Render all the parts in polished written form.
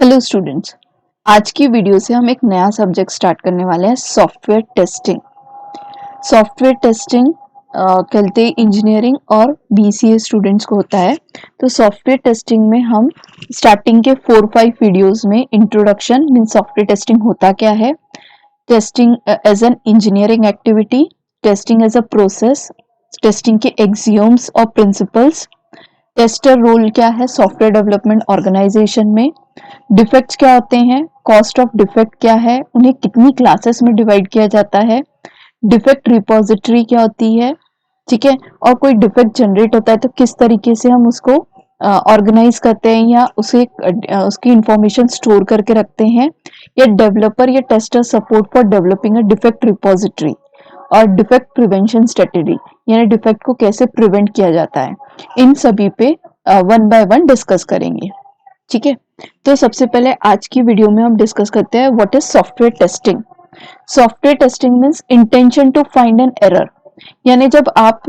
Hello students, आज की video से हम एक नया सब्जेक्ट स्टार्ट करने वाले हैं सॉफ्टवेयर टेस्टिंग। सॉफ्टवेयर टेस्टिंग कहते हैं इंजीनियरिंग और बीसीए स्टूडेंट्स को होता है। तो सॉफ्टवेयर टेस्टिंग में हम स्टार्टिंग के 4-5 वीडियोस में इंट्रोडक्शन मीन सॉफ्टवेयर टेस्टिंग होता क्या है, testing as an engineering activity, testing as a process, testing के एक्सियोम्स और प्रिंसिपल्स, टेस्टर रोल क्या है सॉफ्टवेयर डेवलपमेंट ऑर्गेनाइजेशन में, डिफेक्ट्स क्या होते हैं, कॉस्ट ऑफ डिफेक्ट क्या है, उन्हें कितनी क्लासेस में डिवाइड किया जाता है, डिफेक्ट रिपोजिटरी क्या होती है, ठीक है, और कोई डिफेक्ट जनरेट होता है तो किस तरीके से हम उसको ऑर्गेनाइज करते हैं या उसे उसकी इंफॉर्मेशन स्टोर करके रखते हैं, या डेवलपर या tester support for developing a defect repository, और डिफेक्ट प्रिवेंशन स्ट्रेटेजी यानी डिफेक्ट को कैसे प्रिवेंट किया जाता है। इन सभी पे वन बाय वन डिस्कस करेंगे, ठीक है। तो सबसे पहले आज की वीडियो में हम डिस्कस करते हैं what is software testing. Software testing means intention to find an error, यानी जब आप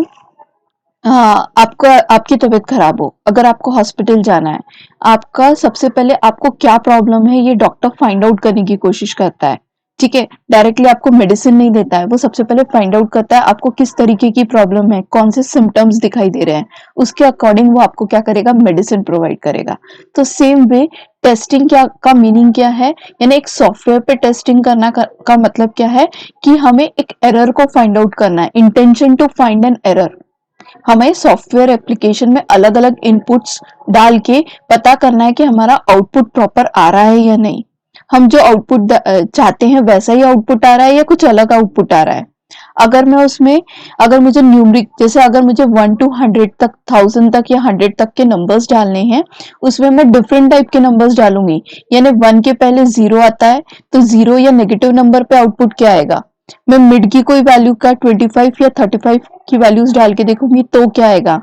आपकी तबीयत खराब हो, अगर आपको हॉस्पिटल जाना है, आपका सबसे पहले आपको क्या प्रॉब्लम है ये डॉक्टर फाइंड आउट करने की कोशिश करता है, ठीक है। डायरेक्टली आपको मेडिसिन नहीं देता है, वो सबसे पहले फाइंड आउट करता है आपको किस तरीके की प्रॉब्लम है, कौन से सिम्टम्स दिखाई दे रहे हैं, उसके अकॉर्डिंग वो आपको क्या करेगा, मेडिसिन प्रोवाइड करेगा। तो सेम वे टेस्टिंग क्या का मीनिंग क्या है, यानी एक सॉफ्टवेयर पे टेस्टिंग करना का मतलब क्या है कि हमें एक एरर को फाइंड आउट करना है, intention to find an error. हमें सॉफ्टवेयर एप्लीकेशन में अलग अलग इनपुट्स डाल के पता करना है कि हमारा आउटपुट प्रॉपर आ रहा है या नहीं, हम जो आउटपुट चाहते हैं वैसा ही आउटपुट आ रहा है या कुछ अलग आउटपुट आ रहा है। अगर मैं उसमें अगर मुझे न्यूमरिक जैसे अगर मुझे 1 to 100 तक 1000 तक या 100 तक के नंबर्स डालने हैं, उसमें मैं डिफरेंट टाइप के नंबर्स डालूंगी, यानी 1 के पहले 0 आता है तो 0 या नेगेटिव नंबर पे आउटपुट क्या आएगा। मैं मिड की कोई वैल्यू का 25 या 35 की वैल्यूज डाल के देखूंगी तो क्या आएगा,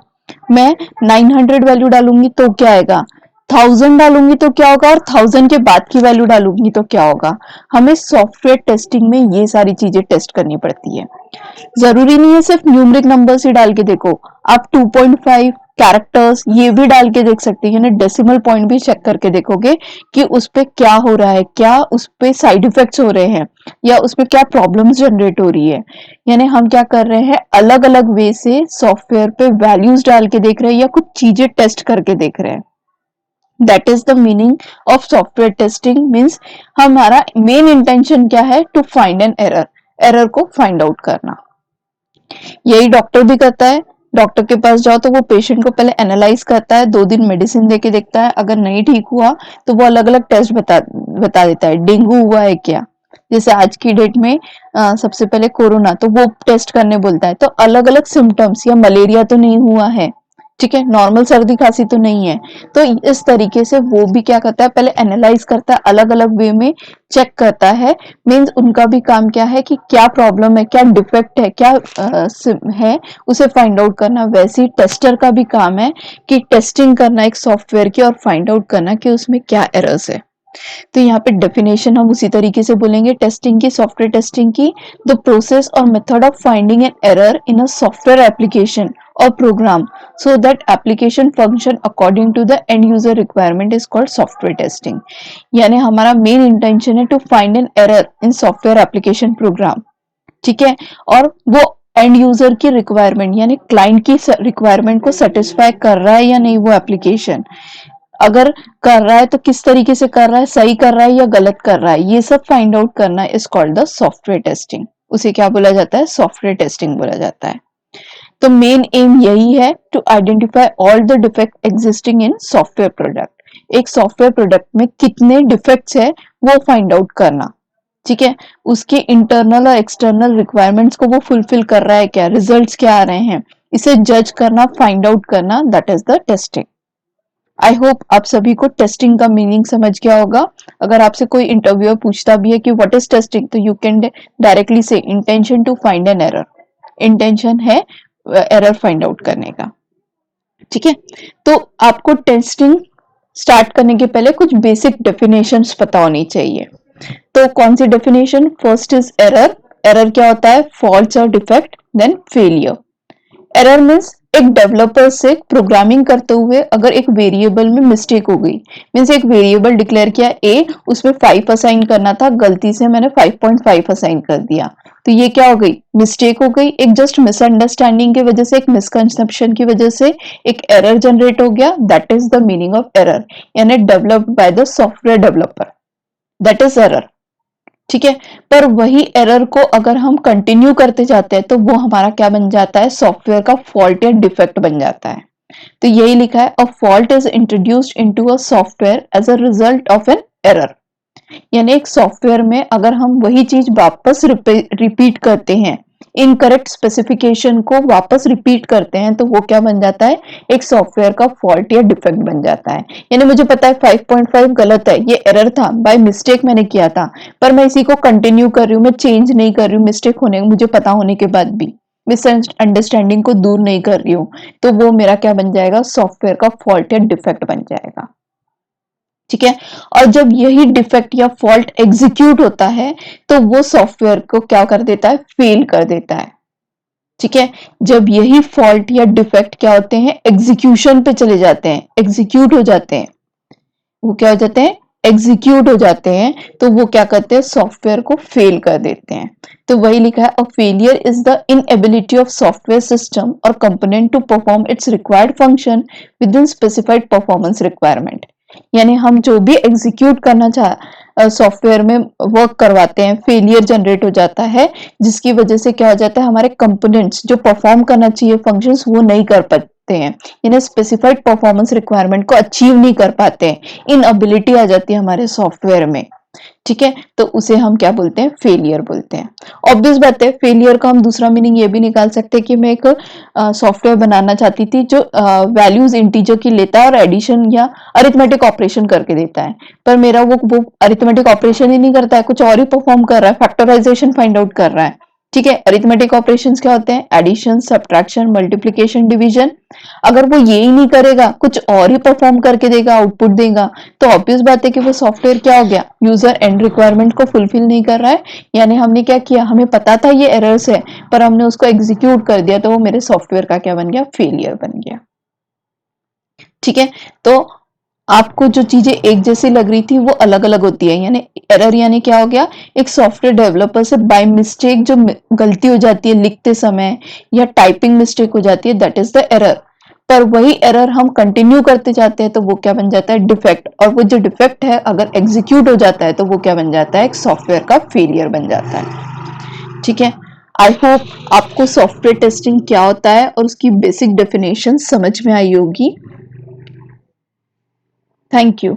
मैं 900 वैल्यू डालूंगी तो क्या आएगा, 1000 डालूंगी तो क्या होगा, और 1000 के बाद की वैल्यू डालूंगी तो क्या होगा। हमें सॉफ्टवेयर टेस्टिंग में ये सारी चीजें टेस्ट करनी पड़ती है। जरूरी नहीं है सिर्फ न्यूमरिक नंबर्स ही डाल के देखो, आप 2.5 कैरेक्टर्स ये भी डाल के देख सकते हैं, यानी डेसिमल पॉइंट भी चेक करके देखोगे कि उस पे क्या हो रहा है, क्या उस पे साइड इफेक्ट्स हो रहे हैं या उसमें क्या प्रॉब्लम्स जनरेट हो रही है। यानी हम क्या कर रहे हैं, अलग अलग वे से सॉफ्टवेयर पे वैल्यूज डाल के देख रहे हैं या कुछ चीजें टेस्ट करके देख रहे हैं। That is the meaning of software testing. Means हमारा मेन इंटेंशन क्या है, to find an error, error को फाइंड आउट करना। यही डॉक्टर भी करता है, डॉक्टर के पास जाओ तो वो पेशेंट को पहले एनालाइज करता है, 2 दिन मेडिसिन देके देखता है, अगर नहीं ठीक हुआ तो वो अलग अलग टेस्ट बता देता है, डेंगू हुआ है क्या, जैसे आज की डेट में सबसे पहले कोरोना, तो वो टेस्ट करने बोलता है, तो अलग अलग सिम्टम्स, या मलेरिया तो नहीं हुआ है, ठीक है, नॉर्मल सर्दी खांसी तो नहीं है। तो इस तरीके से वो भी क्या करता है, पहले एनालाइज करता है, अलग अलग वे में चेक करता है। मीन्स उनका भी काम क्या है कि क्या प्रॉब्लम है, क्या डिफेक्ट है, क्या है, उसे फाइंड आउट करना। वैसे ही टेस्टर का भी काम है कि टेस्टिंग करना एक सॉफ्टवेयर की और फाइंड आउट करना कि उसमें क्या एरर्स है। तो यहाँ पे डेफिनेशन हम उसी तरीके से बोलेंगे टेस्टिंग की, सॉफ्टवेयर टेस्टिंग की, द प्रोसेस और method of finding N error in a software application or program so that application function according to the end user requirement is called software testing। यानी हमारा मेन इंटेंशन है to find an error in software application program, ठीक है, और वो end user की requirement यानी client की रिक्वायरमेंट को सेटिस्फाई कर रहा है या नहीं वो एप्लीकेशन, अगर कर रहा है तो किस तरीके से कर रहा है, सही कर रहा है या गलत कर रहा है, ये सब फाइंड आउट करना is called the software testing. उसे क्या बोला जाता है, सॉफ्टवेयर टेस्टिंग बोला जाता है। तो मेन एम यही है to identify all the defect existing in software product. एक सॉफ्टवेयर प्रोडक्ट में कितने डिफेक्ट्स है वो फाइंड आउट करना, ठीक है, उसके इंटरनल और एक्सटर्नल रिक्वायरमेंट्स को वो फुलफिल कर रहा है क्या, रिजल्ट्स क्या आ रहे हैं, इसे जज करना, फाइंड आउट करना, that is the testing. I hope आप सभी को टेस्टिंग का मीनिंग समझ गया होगा। अगर आपसे कोई इंटरव्यूअर पूछता भी है कि व्हाट इज टेस्टिंग, तो यू कैन डायरेक्टली से intention to find an error, intention है एरर फाइंड आउट करने का, ठीक है। तो आपको टेस्टिंग स्टार्ट करने के पहले कुछ बेसिक डेफिनेशंस पता होनी चाहिए। तो कौन सी definition, first is error. Error क्या होता है, फॉल्ट और defect, then failure. Error means एक डेवलपर से प्रोग्रामिंग करते हुए अगर एक वेरिएबल में मिस्टेक हो गई, मीन्स एक वेरिएबल डिक्लेयर किया ए, उसमें 5 असाइन करना था, गलती से मैंने 5.5 असाइन कर दिया, तो ये क्या हो गई, मिस्टेक हो गई, एक जस्ट मिसअंडरस्टैंडिंग की वजह से, एक मिसकंसेप्शन की वजह से एक एरर जनरेट हो गया, that is the meaning of error, यानी developed by the software developer, that is error. ठीक है, पर वही एरर को अगर हम कंटिन्यू करते जाते हैं तो वो हमारा क्या बन जाता है, सॉफ्टवेयर का फॉल्ट या डिफेक्ट बन जाता है। तो यही लिखा है, a fault is introduced into a software as a result of an error, यानी एक सॉफ्टवेयर में अगर हम वही चीज वापस रिपीट करते हैं, इनकरेक्ट स्पेसिफिकेशन को वापस रिपीट करते हैं, तो वो क्या बन जाता है, एक सॉफ्टवेयर का फॉल्ट या डिफेक्ट बन जाता है। यानी मुझे पता है 5.5 गलत है, ये एरर था, बाय मिस्टेक मैंने किया था, पर मैं इसी को कंटिन्यू कर रही हूँ, मैं चेंज नहीं कर रही हूँ, मिस्टेक होने मुझे पता होने के बाद भी मिसअंडरस्टैंडिंग को दूर नहीं कर रही हूँ, तो वो मेरा क्या बन जाएगा, सॉफ्टवेयर का फॉल्ट या डिफेक्ट बन जाएगा। ठीक है, और जब यही डिफेक्ट या फॉल्ट एग्जीक्यूट होता है तो वो सॉफ्टवेयर को क्या कर देता है, फेल कर देता है। ठीक है, जब यही फॉल्ट या डिफेक्ट क्या होते हैं, एग्जीक्यूशन पे चले जाते हैं, एग्जीक्यूट हो जाते हैं, वो क्या हो जाते हैं, एग्जीक्यूट हो जाते हैं, तो वो क्या करते हैं, सॉफ्टवेयर को फेल कर देते हैं। तो वही लिखा है, a failure is the inability of software system और component to perform its required function within specified performance requirement. यानी हम जो भी एग्जीक्यूट करना चाह सॉफ्टवेयर में वर्क करवाते हैं, फेलियर जनरेट हो जाता है, जिसकी वजह से क्या हो जाता है, हमारे कंपोनेंट्स जो परफॉर्म करना चाहिए फंक्शंस वो नहीं कर पाते हैं, यानी स्पेसिफाइड परफॉर्मेंस रिक्वायरमेंट को अचीव नहीं कर पाते हैं, इनएबिलिटी आ जाती है हमारे सॉफ्टवेयर में। ठीक है, तो उसे हम क्या बोलते हैं, फेलियर बोलते हैं। ऑब्वियस बात है, फेलियर का हम दूसरा मीनिंग ये भी निकाल सकते हैं कि मैं एक सॉफ्टवेयर बनाना चाहती थी जो वैल्यूज इंटीजर की लेता है और एडिशन या अरिथमेटिक ऑपरेशन करके देता है, पर मेरा वो अरिथमेटिक ऑपरेशन ही नहीं करता है, कुछ और ही परफॉर्म कर रहा है, फैक्टराइजेशन फाइंड आउट कर रहा है। ठीक है, अरिथमेटिक ऑपरेशंस क्या होते हैं, एडिशन, सब्ट्रैक्शन, मल्टीप्लिकेशन, डिवीजन। अगर वो ये ही नहीं करेगा, कुछ और ही परफॉर्म करके देगा, आउटपुट देगा, तो ऑब्वियस बात है कि वो सॉफ्टवेयर क्या हो गया, यूजर एंड रिक्वायरमेंट को फुलफिल नहीं कर रहा है। यानी हमने क्या किया, हमें पता था ये एरर्स है, पर हमने उसको एग्जीक्यूट कर दिया, तो वो मेरे सॉफ्टवेयर का क्या बन गया, फेलियर बन गया। ठीक है, तो आपको जो चीजें एक जैसी लग रही थी वो अलग अलग होती है, यानी एरर यानी क्या हो गया, एक सॉफ्टवेयर डेवलपर से बाय मिस्टेक जो गलती हो जाती है लिखते समय या टाइपिंग मिस्टेक हो जाती है, दैट इज द एरर। पर वही एरर हम कंटिन्यू करते जाते हैं तो वो क्या बन जाता है, डिफेक्ट, और वो जो डिफेक्ट है अगर एग्जीक्यूट हो जाता है तो वो क्या बन जाता है, एक सॉफ्टवेयर का फेलियर बन जाता है। ठीक है, आई होप आपको सॉफ्टवेयर टेस्टिंग क्या होता है और उसकी बेसिक डेफिनेशन समझ में आई होगी। Thank you.